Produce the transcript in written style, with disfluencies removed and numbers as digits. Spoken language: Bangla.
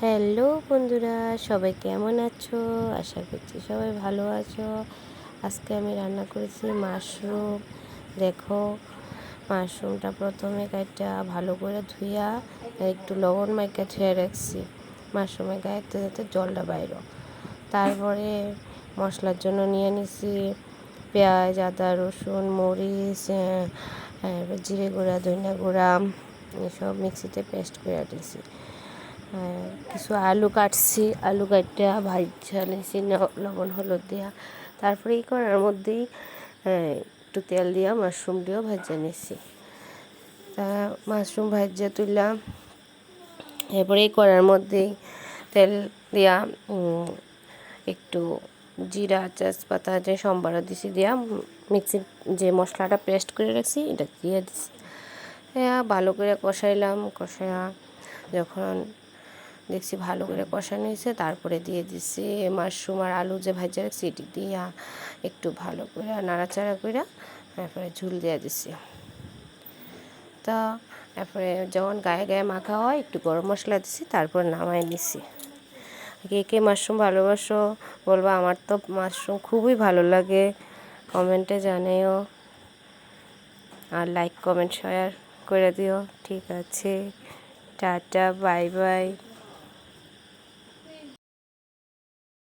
হ্যালো বন্ধুরা, সবাই কেমন আছো? আশা করছি সবাই ভালো আছো। আজকে আমি রান্না করেছি মাশরুম। দেখো, মাশরুমটা প্রথমে কাইটা ভালো করে ধুইয়া একটু লবণ মাইকা ধুয়ে রাখছি মাশরুমের গায়েতে যাতে জলটা বাইরো। তারপরে মশলার জন্য নিয়ে নিছি পেঁয়াজ, আদা, রসুন, মরিচ, জিরে গুঁড়া, ধনিয়া গুঁড়া এসব মিক্সিতে পেস্ট করে দিয়েছি। কিছু আলু কাটছি, আলু কাটটা ভাজা নিয়েছি লবণ হলুদ দিয়া। তারপরে এই করার মধ্যেই একটু তেল দিয়া মাশরুম দিয়েও ভাজা নিয়েছি। তা মাশরুম ভাজা তুললাম। এরপরে এই করার মধ্যেই তেল দিয়া একটু জিরা, তেজপাতা যে সম্বারও দিছি দিয়া মিক্সির যে মশলাটা পেস্ট করে রাখছি এটা দিয়ে দিছি। ভালো করে কষাইলাম। কষাইয়া যখন দেখছি ভালো করে কষানো হয়েছে, তারপরে দিয়ে দিছি মাশরুম আর আলু যে ভাজা রাখছি এটি দিয়া একটু ভালো করে নাড়াচাড়া করে তারপরে ঝুল দিয়ে দিছি। তা তারপরে যখন গায়ে গায়ে মাখা হয় একটু গরম মশলা দিছি, তারপর নামাই নিছি। কে কে মাশরুম ভালোবাসো বলবা। আমার তো মাশরুম খুবই ভালো লাগে, কমেন্টে জানিও আর লাইক কমেন্ট শেয়ার করে দিও। ঠিক আছে, টাটা, বাই বাই।